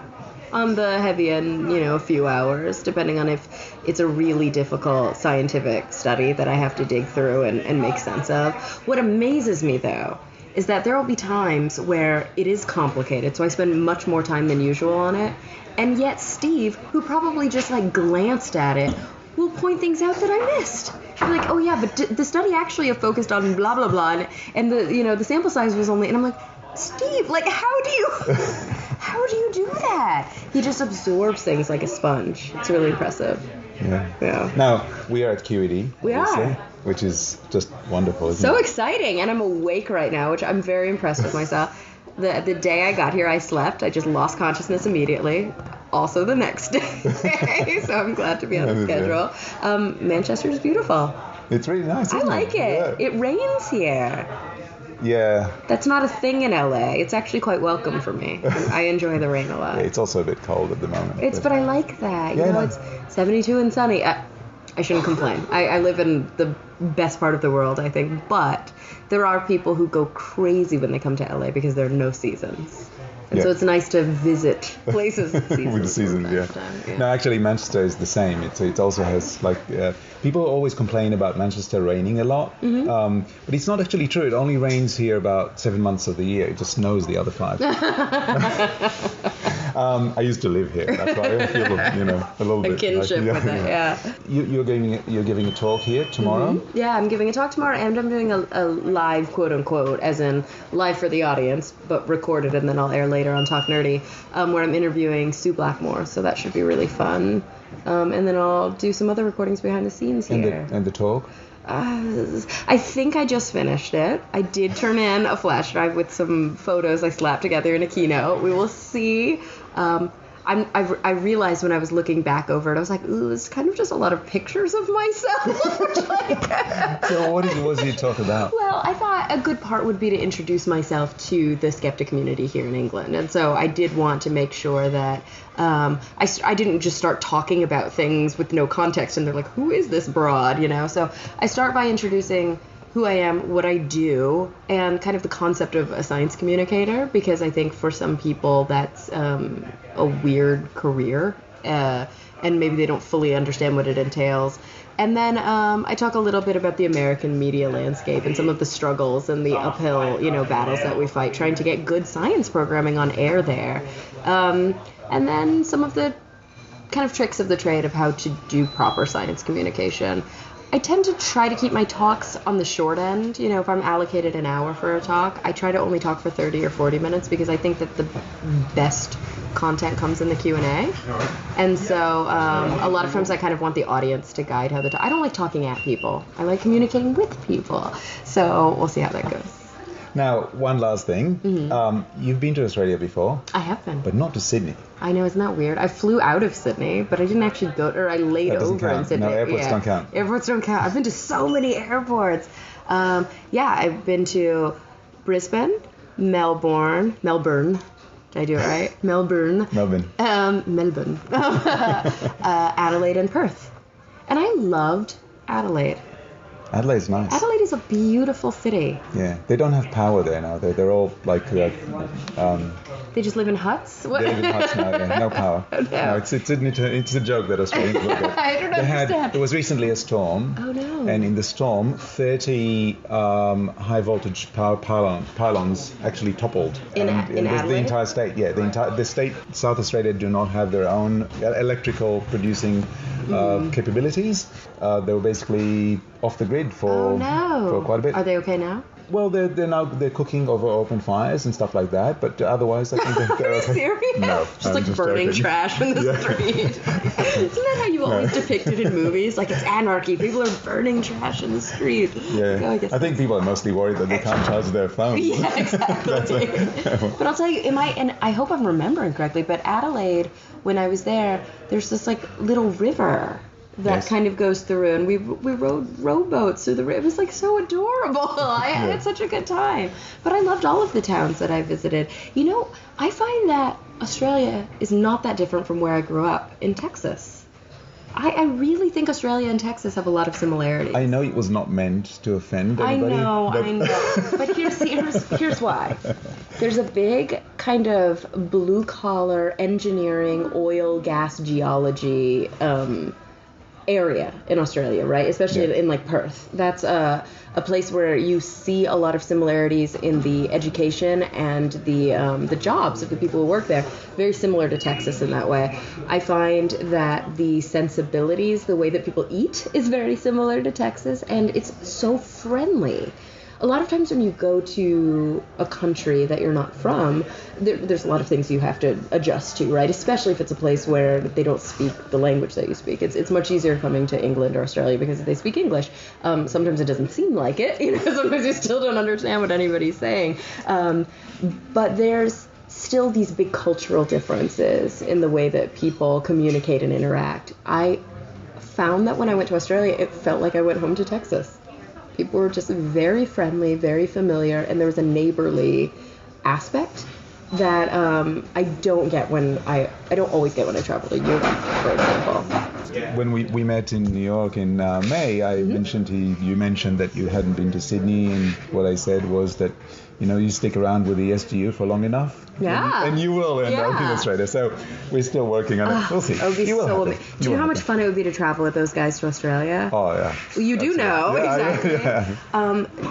On the heavy end, a few hours, depending on if it's a really difficult scientific study that I have to dig through and make sense of. What amazes me, though, is that there will be times where it is complicated, so I spend much more time than usual on it, and yet Steve, who probably just glanced at it, will point things out that I missed. I'm like, oh yeah, but the study actually focused on blah blah blah, and the sample size was only, and I'm like, Steve, how do you do that? He just absorbs things like a sponge. It's really impressive. Yeah. Now, we are at QED. We are. Which is just wonderful, isn't So it? exciting, and I'm awake right now, which I'm very impressed with myself. The day I got here, I slept. I just lost consciousness immediately. Also the next day. So I'm glad to be on the schedule. Manchester's beautiful. It's really nice, isn't I like it. Yeah. It rains here. Yeah. That's not a thing in LA. It's actually quite welcome for me. I enjoy the rain a lot. Yeah, it's also a bit cold at the moment. But I like that. Yeah, It's 72 and sunny. I shouldn't complain. I live in the best part of the world, I think. But there are people who go crazy when they come to LA because there are no seasons. And so it's nice to visit places with seasons. With the seasons, yeah. No, actually, Manchester is the same. It also has, people always complain about Manchester raining a lot. Mm-hmm. But it's not actually true. It only rains here about 7 months of the year. It just snows the other 5. I used to live here. That's why I feel, a little bit. A kinship with it, yeah. You're giving a talk here tomorrow? Mm-hmm. Yeah, I'm giving a talk tomorrow, and I'm doing a live, quote-unquote, as in live for the audience, but recorded, and then I'll air later on Talk Nerdy, where I'm interviewing Sue Blackmore, so that should be really fun. And then I'll do some other recordings behind the scenes here. And the talk? I think I just finished it. I did turn in a flash drive with some photos I slapped together in a keynote. We will see. I realized when I was looking back over it, I was like, ooh, it's kind of just a lot of pictures of myself. So what did you talk about? Well, I thought a good part would be to introduce myself to the skeptic community here in England. And so I did want to make sure that I didn't just start talking about things with no context and they're like, who is this broad, So I start by introducing who I am, what I do, and kind of the concept of a science communicator, because I think for some people that's a weird career, and maybe they don't fully understand what it entails. And then I talk a little bit about the American media landscape and some of the struggles and the uphill, battles that we fight trying to get good science programming on air there. And then some of the kind of tricks of the trade of how to do proper science communication. I tend to try to keep my talks on the short end. You know, if I'm allocated an hour for a talk, I try to only talk for 30 or 40 minutes because I think that the best content comes in the Q&A. And so a lot of times I kind of want the audience to guide how I don't like talking at people. I like communicating with people. So we'll see how that goes. Now, one last thing. Mm-hmm. You've been to Australia before. I have been. But not to Sydney. I know, isn't that weird? I flew out of Sydney, but I didn't actually go, or I laid over in Sydney. No, airports don't count. Airports don't count. I've been to so many airports. I've been to Brisbane, Melbourne. Did I do it right? Melbourne. Adelaide and Perth. And I loved Adelaide. Adelaide's nice. Adelaide is a beautiful city. Yeah, they don't have power there now. They're all like... they just live in huts? They live in huts now, yeah. No power. No, it's a joke that Australians look at. I don't understand. There was recently a storm. Oh, no. And in the storm, 30 high-voltage power pylons actually toppled. In Adelaide? The entire state, yeah. The state, South Australia, do not have their own electrical producing capabilities. They were basically off the grid for quite a bit. Are they okay now? Well, they're cooking over open fires and stuff like that, but otherwise I think they're okay. Are you serious? No. Just like burning joking. Trash in the street. Isn't that how you always depict it in movies? Like it's anarchy. People are burning trash in the street. Yeah. I think people are mostly worried that they can't charge their phones. Yeah, exactly. But I'll tell you, and I hope I'm remembering correctly, but Adelaide, when I was there, there's this like little river that kind of goes through, and we rode rowboats through the river. It was like so adorable. I had such a good time. But I loved all of the towns that I visited. You know, I find that Australia is not that different from where I grew up in Texas. I really think Australia and Texas have a lot of similarities. I know it was not meant to offend anybody. I know. But here's why. There's a big kind of blue-collar engineering, oil, gas, geology area in Australia, right? Especially in like Perth. That's a place where you see a lot of similarities in the education and the jobs of the people who work there. Very similar to Texas in that way. I find that the sensibilities, the way that people eat, is very similar to Texas, and it's so friendly. A lot of times when you go to a country that you're not from, there's a lot of things you have to adjust to, right? Especially if it's a place where they don't speak the language that you speak. It's much easier coming to England or Australia because they speak English. Sometimes it doesn't seem like it. You know, sometimes you still don't understand what anybody's saying. But there's still these big cultural differences in the way that people communicate and interact. I found that when I went to Australia, it felt like I went home to Texas. People were just very friendly, very familiar, and there was a neighborly aspect that I don't get I don't always get when I travel to Europe, for example. When we met in New York in May, I mentioned you mentioned that you hadn't been to Sydney, and what I said was that you stick around with the SGU for long enough, and you will end up in Australia. So we're still working on it. We'll see. It would be so amazing. Do you know how much fun it would be to travel with those guys to Australia? Oh yeah. You do know exactly. Yeah.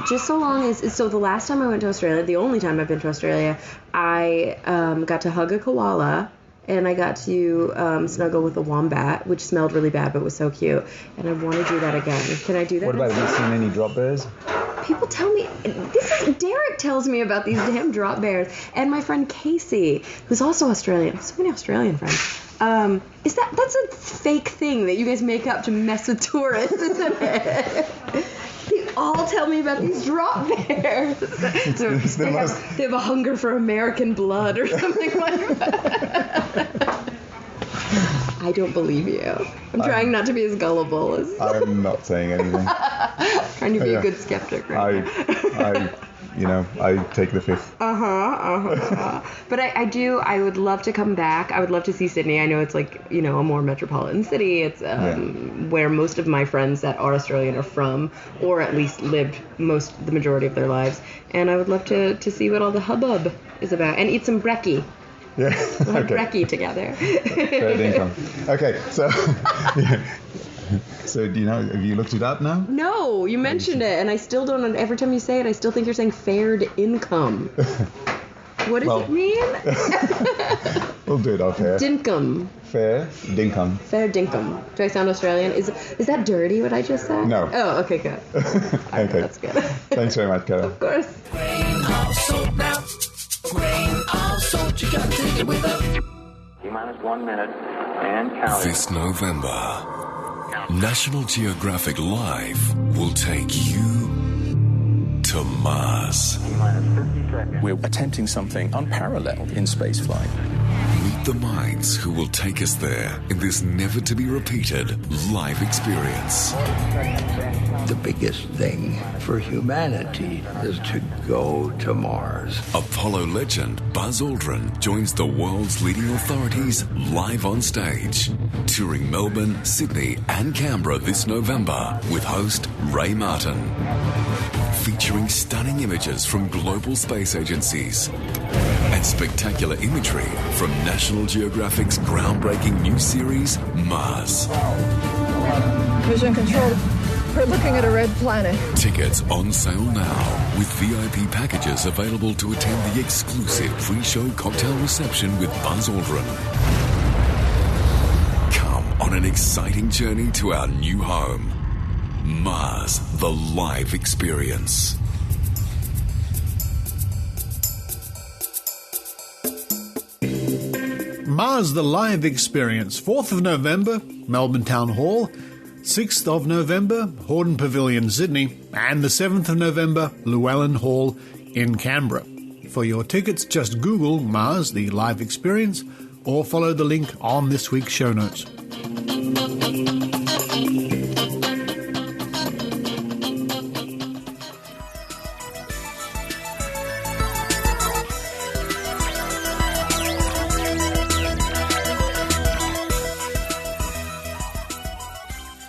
Just so long as the last time I went to Australia, the only time I've been to Australia, I got to hug a koala. And I got to snuggle with a wombat, which smelled really bad but was so cute. And I want to do that again. Can I do that? What about, have you seen any drop bears? People tell me, Derek tells me about these damn drop bears. And my friend Casey, who's also Australian. I have so many Australian friends. That's a fake thing that you guys make up to mess with tourists, isn't it? They all tell me about these drop bears. They have a hunger for American blood or something like that. I don't believe you. I'm trying not to be as gullible as... I'm not saying anything. Trying to be a good skeptic, right? I take the fifth. But I would love to come back. I would love to see Sydney. I know it's like, a more metropolitan city. It's where most of my friends that are Australian are from, or at least lived the majority of their lives. And I would love to see what all the hubbub is about and eat some brekkie. Yeah. We'll have brekkie together. Fair income. Okay, so... So have you looked it up now? No, you mentioned it, and I still don't. Every time you say it, I still think you're saying fared income. What does it mean? We'll do it off air. Dinkum. Fair dinkum. Fair dinkum. Do I sound Australian? Is that dirty, what I just said? No. Oh, okay, good. Okay. That's good. Thanks very much, Carol. Of course. Grain of salt now. Grain of salt, you gotta take it with a... T-minus 1 minute and counting. This November, National Geographic Live will take you to Mars. T-minus 50 seconds. We're attempting something unparalleled in spaceflight. Meet the minds who will take us there in this never-to-be-repeated live experience. The biggest thing for humanity is to go to Mars. Apollo legend Buzz Aldrin joins the world's leading authorities live on stage, touring Melbourne, Sydney and Canberra this November with host Ray Martin. Featuring stunning images from global space agencies and spectacular imagery from National Geographic's groundbreaking new series, Mars. Mission Control, we're looking at a red planet. Tickets on sale now, with VIP packages available to attend the exclusive pre-show cocktail reception with Buzz Aldrin. Come on an exciting journey to our new home, Mars, the live experience. Mars, the live experience. 4th of November, Melbourne Town Hall. 6th of November, Hordern Pavilion, Sydney. And the 7th of November, Llewellyn Hall in Canberra. For your tickets, just Google Mars, the live experience, or follow the link on this week's show notes.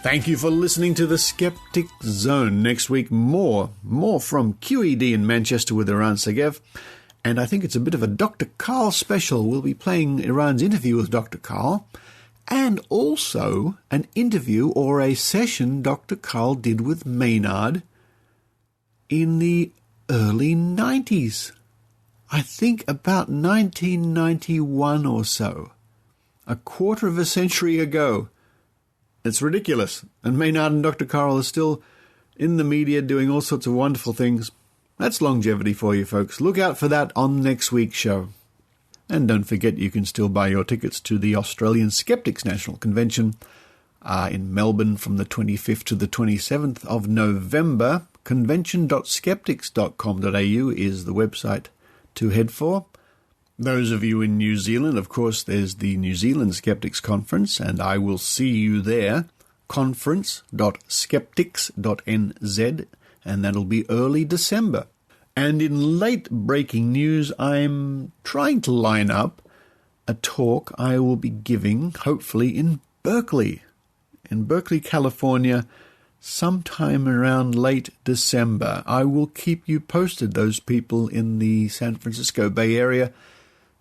Thank you for listening to The Skeptic Zone. Next week, more from QED in Manchester with Iran Segev. And I think it's a bit of a Dr. Karl special. We'll be playing Iran's interview with Dr. Karl, and also an interview or a session Dr. Karl did with Maynard in the early 90s. I think about 1991 or so. A quarter of a century ago. It's ridiculous. And Maynard and Dr. Karl are still in the media doing all sorts of wonderful things. That's longevity for you folks. Look out for that on next week's show. And don't forget you can still buy your tickets to the Australian Skeptics National Convention in Melbourne from the 25th to the 27th of November. Convention.skeptics.com.au is the website to head for. Those of you in New Zealand, of course, there's the New Zealand Skeptics Conference, and I will see you there, conference.skeptics.nz, and that'll be early December. And in late-breaking news, I'm trying to line up a talk I will be giving, hopefully, in Berkeley, California, sometime around late December. I will keep you posted, those people in the San Francisco Bay Area,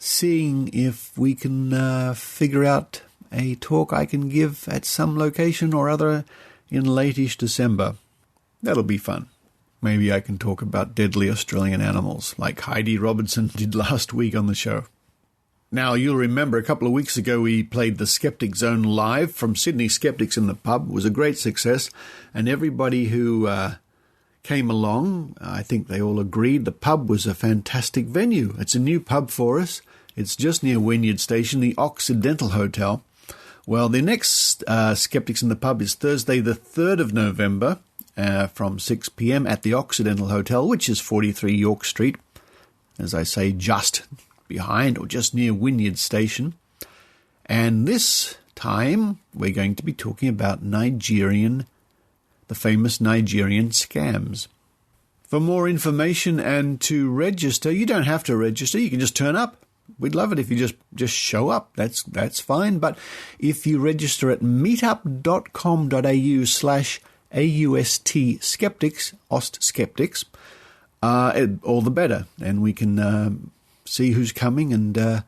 seeing if we can figure out a talk I can give at some location or other in late-ish December. That'll be fun. Maybe I can talk about deadly Australian animals, like Heidi Robertson did last week on the show. Now, you'll remember a couple of weeks ago we played the Skeptic Zone live from Sydney Skeptics in the Pub. It was a great success, and everybody who came along, I think they all agreed the pub was a fantastic venue. It's a new pub for us. It's just near Wynyard Station, the Occidental Hotel. Well, the next Skeptics in the Pub is Thursday the 3rd of November from 6 p.m. at the Occidental Hotel, which is 43 York Street. As I say, just behind or just near Wynyard Station. And this time we're going to be talking about the famous Nigerian scams. For more information and to register, you don't have to register, you can just turn up. We'd love it if you just show up. That's fine. But if you register at meetup.com.au/AUST skeptics, Ost skeptics, all the better. And we can see who's coming and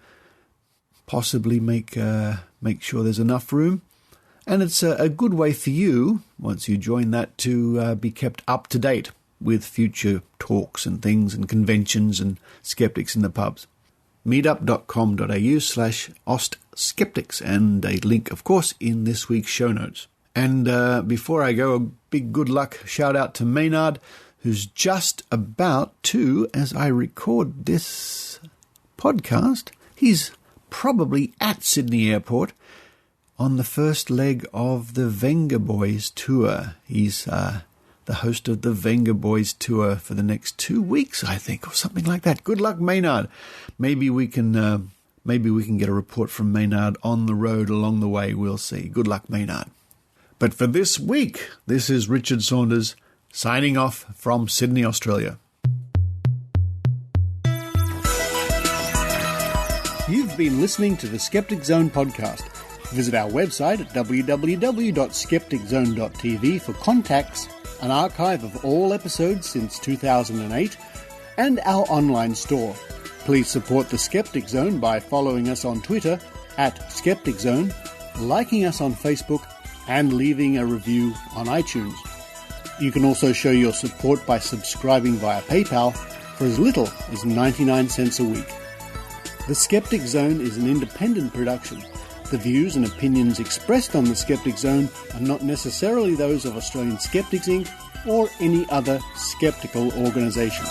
possibly make sure there's enough room. And it's a good way for you, once you join that, to be kept up to date with future talks and things and conventions and skeptics in the pubs. meetup.com.au/ostskeptics, and a link, of course, in this week's show notes. And before I go, a big good luck shout out to Maynard, who's just about to, as I record this podcast, he's probably at Sydney Airport on the first leg of the Venga Boys tour. He's the host of the Venga Boys tour for the next 2 weeks, I think, or something like that. Good luck, Maynard. Maybe we can get a report from Maynard on the road along the way. We'll see. Good luck, Maynard. But for this week, this is Richard Saunders signing off from Sydney, Australia. You've been listening to the Skeptic Zone podcast. Visit our website at www.skepticzone.tv for contacts, an archive of all episodes since 2008, and our online store. Please support the Skeptic Zone by following us on Twitter at Skeptic Zone, liking us on Facebook, and leaving a review on iTunes. You can also show your support by subscribing via PayPal for as little as 99 cents a week. The Skeptic Zone is an independent production. The views and opinions expressed on the Skeptic Zone are not necessarily those of Australian Skeptics Inc. or any other skeptical organisation.